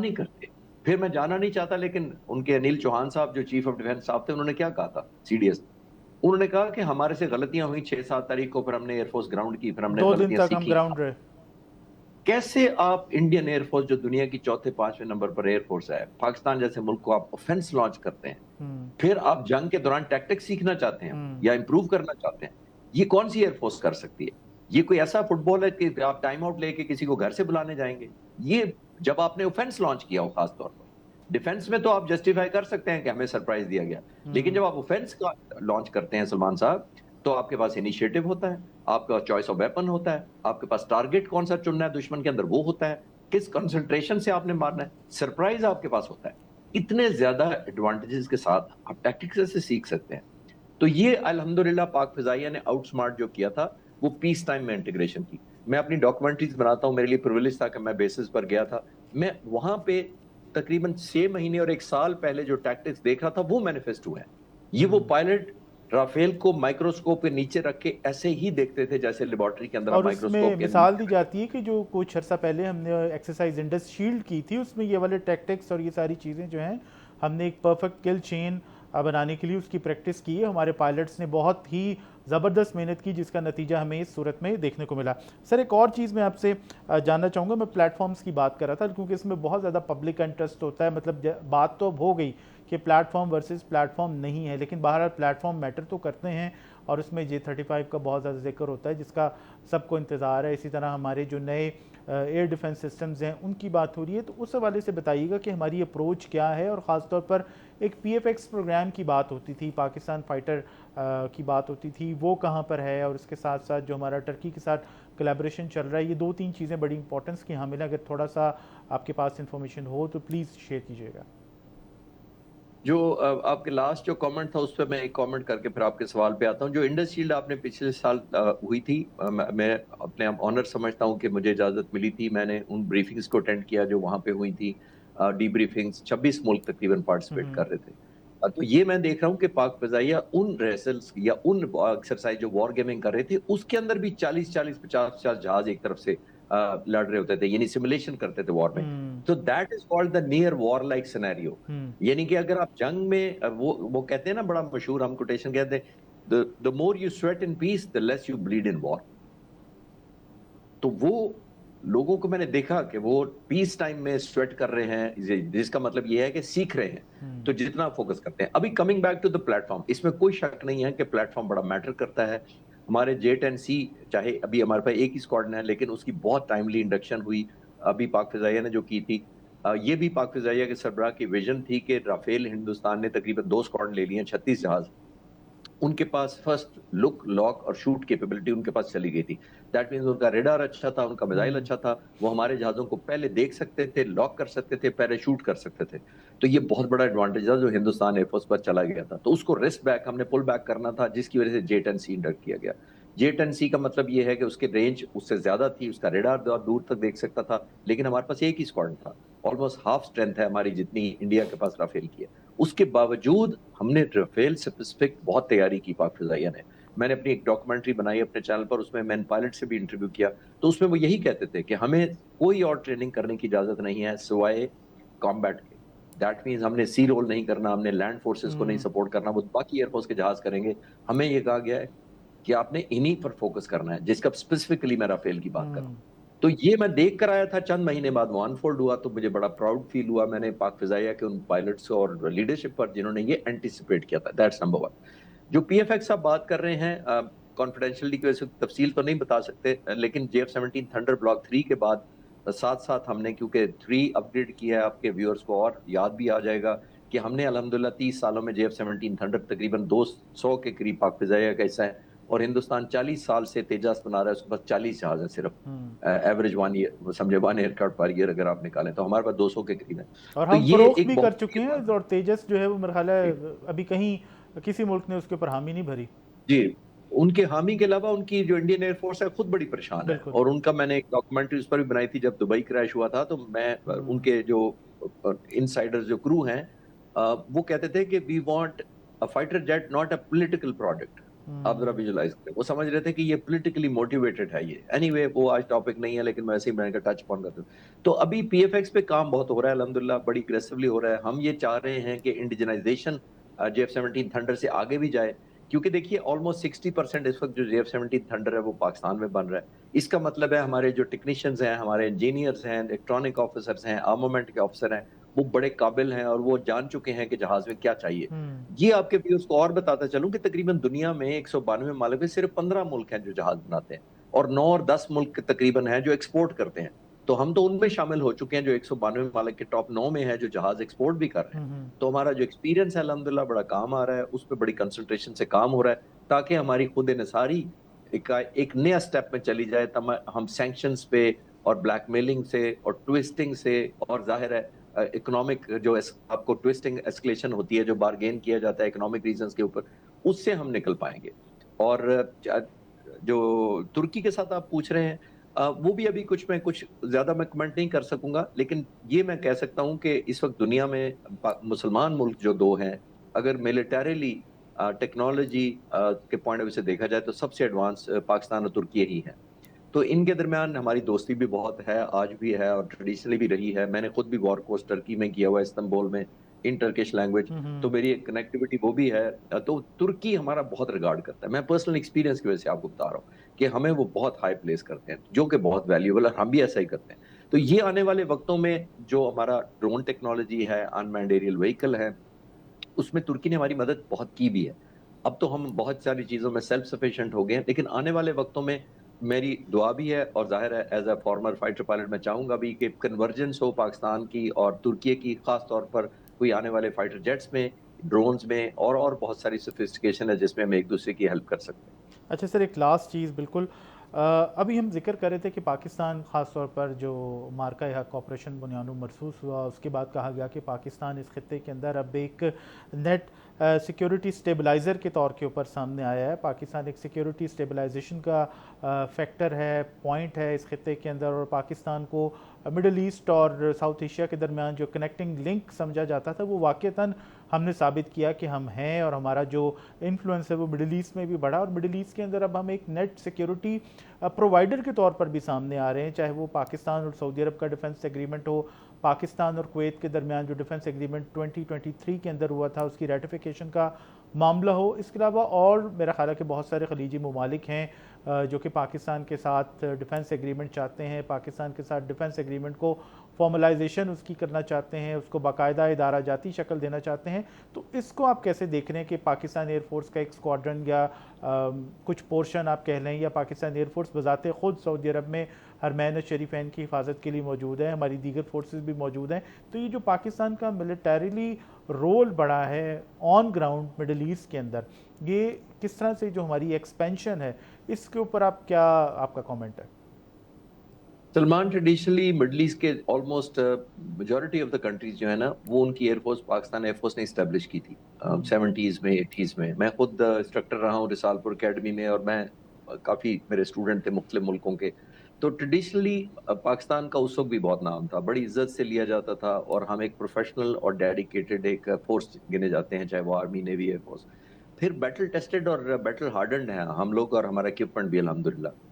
नहीं करते। फिर मैं जाना नहीं चाहता, लेकिन उनके अनिल चौहान साहब जो चीफ ऑफ डिफेंस साहब थे, उन्होंने क्या कहा था सीडीएस, उन्होंने कहा कि हमारे से गलतियां हुई 6-7 तारीख को, फिर हमने एयरफोर्स ग्राउंड की, फिर हमने 2 दिन गलतियां तक हम सीखी। ग्राउंड रहे। कैसे आप इंडियन एयरफोर्स जो दुनिया की चौथे पांचवें नंबर पर एयरफोर्स है, पाकिस्तान जैसे मुल्क को आप ऑफेंस लॉन्च करते हैं, हम्म। फिर आप जंग के दौरान टैक्टिक्स सीखना चाहते हैं हम्म। या इंप्रूव करना चाहते हैं, ये कौन सी एयरफोर्स कर सकती है? ये कोई ऐसा फुटबॉल है कि आप टाइम आउट लेके किसी को घर से बुलाने जाएंगे? ये जब आपने ऑफेंस लॉन्च किया हो, खास तौर पर डिफेंस में तो आप जस्टिफाई कर सकते हैं कि हमें सरप्राइज दिया गया, लेकिन जब आप ऑफेंस का लॉन्च करते हैं सलमान साहब, तो आपके पास इनिशिएटिव होता है, आपका चॉइस ऑफ वेपन होता है, आपके पास टारगेट कौन सा चुनना है दुश्मन के अंदर वो होता है, किस कंसंट्रेशन से आपने मारना है, सरप्राइज आपके पास होता है। इतने ज्यादा एडवांटेजेस के साथ आप टैक्टिक्स से सीख सकते हैं। तो ये अल्हम्दुलिल्लाह पाक फिजाइया ने आउटस्मार्ट जो किया था, वो पीस टाइम में इंटीग्रेशन की। मैं अपनी डॉक्यूमेंट्रीज बनाता हूँ, मेरे लिए प्रिविलेज था कि मैं बेसिस पर गया था। मैं वहां पे तकरीबन 6 महीने और 1 साल पहले जो टैक्टिक्स देख रहा था, वो मैनिफेस्ट हुए हैं। ये वो पायलट राफेल को माइक्रोस्कोप के नीचे रख के ऐसे ही देखते थे जैसे लेबोरेटरी के अंदर आप और उसमें माइक्रोस्कोप के मिसाल दी नीचे। जाती है कि जो कुछ अर्सा पहले हमने एक्सरसाइज इंडस शील्ड की थी, उसमें ये वाले टैक्टिक्स और ये सारी चीज़ें जो हैं, हमने एक परफेक्ट किल चेन बनाने के लिए उसकी प्रैक्टिस की है। हमारे पायलट्स ने बहुत ही ज़बरदस्त मेहनत की, जिसका नतीजा हमें इस सूरत में देखने को मिला। सर, एक और चीज़ मैं आपसे जानना चाहूँगा। मैं प्लेटफॉर्म्स की बात कर रहा था, क्योंकि इसमें बहुत ज़्यादा पब्लिक का इंटरेस्ट होता है। मतलब बात तो अब हो गई कि प्लेटफॉर्म वर्सेस प्लेटफॉर्म नहीं है, लेकिन बहरहाल प्लेटफॉर्म मैटर तो करते हैं, और उसमें J-35 का बहुत ज़्यादा जिक्र होता है, जिसका सबको इंतज़ार है। इसी तरह हमारे जो नए एयर डिफेंस सिस्टम्स हैं, उनकी बात हो रही है। तो उस हवाले से बताइएगा कि हमारी अप्रोच क्या है, और ख़ास तौर पर एक PFX प्रोग्राम की बात होती थी, पाकिस्तान फाइटर की बात होती थी, वो कहाँ पर है, और उसके साथ साथ जो हमारा टर्की के साथ कोलैबोरेशन चल रहा है। ये 2-3 चीज़ें बड़ी इंपॉर्टेंस की हमें, अगर थोड़ा सा आपके पास इंफॉर्मेशन हो तो प्लीज़ शेयर कीजिएगा। जो आपके लास्ट जो कमेंट था, उस पर मैं एक कमेंट करके फिर आपके सवाल पे आता हूँ। जो इंडस शील्ड आपने पिछले साल हुई थी, मैं अपने आप ऑनर समझता हूँ कि मुझे इजाजत मिली थी। मैंने उन ब्रीफिंग्स को अटेंड किया जो वहां पे हुई थी, डीब्रीफिंग्स। 26 मुल्क तकरीबन पार्टिसिपेट कर रहे थे। तो ये मैं देख रहा हूँ कि पाक फजाइया उन रेसल्स या उन एक्सरसाइज जो वॉर गेमिंग कर रहे थे, उसके अंदर भी 40-40, 50-50 जहाज एक तरफ से लड़ रहे होते थे, यानी सिमुलेशन करते थे वॉर में। तो that is called the near war like scenario. यानी कि अगर आप जंग में वो कहते हैं ना, बड़ा मशहूर हम कोटेशन कहते हैं, the more you sweat in peace the less you bleed in war. तो वो लोगों को मैंने देखा कि वो पीस टाइम में स्वेट कर रहे हैं, जिसका मतलब ये है कि सीख रहे हैं, तो जितना फोकस करते हैं। अभी coming back to the platform, इसमें कोई शक नहीं है कि प्लेटफॉर्म बड़ा मैटर करता है। हमारे J-10C, चाहे अभी हमारे पास एक ही स्क्वाड्रन है, लेकिन उसकी बहुत टाइमली इंडक्शन हुई अभी पाक फिजाइया ने जो की थी। ये भी पाक फिजाइया के सरबराह की विजन थी कि राफेल हिंदुस्तान ने तकरीबन 2 स्क्वाड्रन ले लिए, 36 जहाज। उनके पास फर्स्ट लुक, लॉक और शूट कैपेबिलिटी उनके पास चली गई थी। दैट मींस उनका रेडार अच्छा था, उनका मिसाइल अच्छा था, वो हमारे जहाज़ों को पहले देख सकते थे, लॉक कर सकते थे, पहले शूट कर सकते थे। तो ये बहुत बड़ा एडवांटेज था जो हिंदुस्तान एयरफोर्स पर चला गया था। तो उसको रेस्ट बैक हमने पुल बैक करना था, जिसकी वजह से J-10C इंडक्ट किया गया। J-10C का मतलब ये है कि उसकी रेंज उससे ज्यादा थी, उसका रेडार दूर तक देख सकता था, लेकिन हमारे पास एक ही स्क्वाड्रन था। ऑलमोस्ट हाफ स्ट्रेंथ है हमारी जितनी इंडिया के पास राफेल की है। उसके बावजूद हमने राफेल स्पेसिफिक बहुत तैयारी की पाक फिजाइया ने। मैंने अपनी एक डॉक्यूमेंट्री बनाई अपने चैनल पर, उसमें मैंने पायलट से भी इंटरव्यू किया, तो उसमें वो यही कहते थे कि हमें कोई और ट्रेनिंग करने की इजाजत नहीं है सिवाय कॉम्बैट के। दैट मीन्स हमने सी रोल नहीं करना, हमने लैंड फोर्सेस को नहीं सपोर्ट करना, वो बाकी एयरफोर्स के जहाज करेंगे। हमें ये कहा गया है कि आपने इन्हीं पर फोकस करना है, जिसका स्पेसिफिकली मैं राफेल की बात कर रहा हूँ। तो ये मैं देख कर आया था, चंद महीने बाद वो अनफोल्ड हुआ, तो मुझे बड़ा प्राउड फील हुआ। मैंने पाक फिजाइया के उन पायलट्स और लीडरशिप पर जिन्होंने ये एंटिसिपेट किया था। That's number one. जो PFX आप बात कर रहे हैं, कॉन्फिडेंशियलिटी की वजह से तफसील तो नहीं बता सकते, लेकिन JF-17 थंडर ब्लॉक 3 के बाद साथ साथ हमने, क्योंकि 3 अपग्रेड किया है, आपके व्यूअर्स को और याद भी आ जाएगा कि हमने अल्हम्दुलिल्लाह 30 सालों में JF-17 थंडर तकरीबन 200 के करीब पाक फिजाइया का हिस्सा है, और हिंदुस्तान 40 साल से तेजस बना रहा है, उसके पास 40 जहाज है सिर्फ। एवरेज 1 ईयर समझे, 1 एयरक्राफ्ट पर ईयर अगर आप निकालें, तो हमारे पास 200 के करीब है। और तो हम ये फरोख्त एक भी कर बहुत चुके बड़ी हैं, बात और तेजस जो है वो मेरा ख्याल है। है अभी कहीं किसी मुल्क ने उसके ऊपर हामी नहीं भरी। जी, उनके हामी के अलावा उनकी जो इंडियन एयरफोर्स है खुद बड़ी परेशान है, बिल्कुल। और उनका मैंने एक डॉक्यूमेंट्री उस पर भी बनाई थी जब दुबई क्रैश हुआ था। तो मैं उनके जो इनसाइडर्स जो क्रू हैं, वो कहते थे कि we want a fighter jet, not a political product. आप ज़रा हुँ। विजुअलाइज़ करें। वो समझ रहे थे कि ये पॉलिटिकली मोटिवेटेड है ये। एनीवे वो आज टॉपिक नहीं है लेकिन वैसे ही मैंने कहा टच अपॉन कर दूँ। तो अभी पीएफएक्स पे काम बहुत हो रहा है अल्हम्दुलिल्लाह बड़ी अग्रेसिवली हो रहा है। हम ये चाह रहे हैं कि इंडिजिनाइज़ेशन जेएफ-17 थंडर से आगे भी जाए। क्योंकि देखिए ऑलमोस्ट 60% इस वक़्त जो जेएफ-17 थंडर है वो पाकिस्तान में बन रहा है। इसका मतलब है हमारे जो टेक्नीशियंस हैं, हमारे इंजीनियर्स हैं, इलेक्ट्रॉनिक ऑफिसर्स हैं, आर्मामेंट के ऑफिसर हैं, वो बड़े काबिल हैं और वो जान चुके हैं कि जहाज़ में क्या चाहिए। हुँ। ये आपके व्यूअर्स को और बताता चलूँ कि तकरीबन दुनिया में 192 मुमालिक में सिर्फ 15 मुल्क हैं जो जहाज़ बनाते हैं और 9 और 10 मुल्क तकरीबन हैं जो एक्सपोर्ट करते हैं। तो हम तो उनमें शामिल हो चुके हैं जो 192 मुमालिक के टॉप 9 में हैं जो जहाज़ एक्सपोर्ट भी कर रहे हैं। हुँ, हुँ। तो हमारा जो एक्सपीरियंस है अल्हम्दुलिल्लाह बड़ा काम आ रहा है, उस पे बड़ी कंसंट्रेशन से काम हो रहा है ताकि हमारी खुद-ए-निसारी एक नया स्टेप में चली जाए तब हम सैंक्शंस पे और ब्लैकमेलिंग से और ट्विस्टिंग से और ज़ाहिर है इकोनॉमिक जो आपको ट्विस्टिंग एस्केलेशन होती है, जो बार्गेन किया जाता है इकोनॉमिक रीज़न्स के ऊपर, उससे हम निकल पाएँगे। और जो तुर्की के साथ आप पूछ रहे हैं वो भी अभी कुछ ज़्यादा मैं कमेंट नहीं कर सकूँगा, लेकिन ये मैं कह सकता हूँ कि इस वक़्त दुनिया में मुसलमान मुल्क जो 2 हैं, अगर मिलिटरीली टेक्नोलॉजी के पॉइंट ऑफ व्यू से देखा जाए तो सबसे एडवांस पाकिस्तान और तुर्की ही है। तो इनके दरमियान हमारी दोस्ती भी बहुत है, आज भी है और ट्रेडिशनली भी रही है। मैंने खुद भी वॉर कोर्स टर्की में किया हुआ है, इस्तांबुल में, इन टर्किश लैंग्वेज, हुँ, तो हुँ। मेरी एक कनेक्टिविटी वो भी है। तो तुर्की हमारा बहुत रिगार्ड करता है। मैं पर्सनल एक्सपीरियंस की वजह से आपको बता रहा हूँ कि हमें वो बहुत हाई प्लेस करते हैं, जो कि बहुत वैल्यूएबल है और हम भी ऐसा ही करते हैं। तो ये आने वाले वक़्तों में जो हमारा ड्रोन टेक्नोलॉजी है, अनमैन्ड एरियल व्हीकल है, उसमें तुर्की ने हमारी मदद बहुत की भी है। अब तो हम बहुत सारी चीज़ों में सेल्फ सफिशिएंट हो गए हैं, लेकिन आने वाले वक़्तों में मेरी दुआ भी है और ज़ाहिर है as a former fighter pilot मैं चाहूँगा भी कि कन्वर्जेंस हो पाकिस्तान की और तुर्की की, ख़ास तौर पर कोई आने वाले फाइटर जेट्स में, ड्रोन्स में और बहुत सारी सोफिस्टिकेशन है जिसमें हम एक-दूसरे की हेल्प कर सकते हैं। अच्छा सर, एक लास्ट चीज़ बिल्कुल अभी हम जिक्र कर रहे थे कि पाकिस्तान ख़ास तौर पर जो मार्का हक़ ऑपरेशन बुनियादो मरसूस हुआ, उसके बाद कहा गया कि पाकिस्तान इस खित्ते के अंदर अब एक नेट सिक्योरिटी स्टेबलाइज़र के तौर के ऊपर सामने आया है। पाकिस्तान एक सिक्योरिटी स्टेबलाइजेशन का फैक्टर है, पॉइंट है इस खित्ते के अंदर, और पाकिस्तान को मिडल ईस्ट और साउथ एशिया के दरमियान जो कनेक्टिंग लिंक समझा जाता था वो वाक़ईतन हमने साबित किया कि हम हैं, और हमारा जो इन्फ्लुएंस है वो मिडल ईस्ट में भी बढ़ा, और मिडल ईस्ट के अंदर अब हम एक नेट सिक्योरिटी प्रोवाइडर के तौर पर भी सामने आ रहे हैं। चाहे वो पाकिस्तान और सऊदी अरब का डिफेंस एग्रीमेंट हो, पाकिस्तान और कुवैत के दरमियान जो डिफेंस एग्रीमेंट 2023 के अंदर हुआ था उसकी रेटिफिकेशन का मामला हो, इसके अलावा और मेरा ख्याल है कि बहुत सारे खलीजी ममालिक हैं जो कि पाकिस्तान के साथ डिफेंस एग्रीमेंट चाहते हैं, पाकिस्तान के साथ डिफेंस एग्रीमेंट को फॉर्मलाइजेशन उसकी करना चाहते हैं, उसको बाकायदा इदारा जाती शक्ल देना चाहते हैं। तो इसको आप कैसे देख रहे हैं कि पाकिस्तान एयरफोर्स का एक स्क्वाड्रन या कुछ पोर्शन आप कह लें, या पाकिस्तान एयरफोर्स बजाते ख़ुद सऊदी अरब में हरमैन शरीफैन की हिफाजत के लिए मौजूद है, हमारी दीगर फोर्सेस भी मौजूद हैं। तो ये जो पाकिस्तान का मिलिटरीली रोल बढ़ा है ऑन ग्राउंड मिडल ईस्ट के अंदर, ये किस तरह से जो हमारी एक्सपेंशन है इसके ऊपर आप क्या, आपका कमेंट है? सलमान ट्रेडिशनली मिडल ईस्ट के almost majority of the countries जो है ना वो उनकी एयरफोर्स पाकिस्तान एयरफोर्स ने इस्टेब्लिश की थी हम्म। 70s में 80s में। मैं खुद इंस्ट्रक्टर रहा हूँ रिसालपुर एकेडमी में और मैं काफ़ी मेरे स्टूडेंट थे मुख्तलिफ मुल्कों के। तो ट्रेडिशनली पाकिस्तान का उस वक्त भी बहुत नाम था, बड़ी इज्जत से लिया जाता था और हम एक प्रोफेशनल और डेडिकेटेड एक फोर्स गिने जाते हैं, चाहे वो आर्मी नेवी एयरफोर्स। फिर बैटल टेस्टेड और बैटल हार्डन्ड है हम लोग और हमारा इक्विपमेंट भी अल्हम्दुलिल्लाह।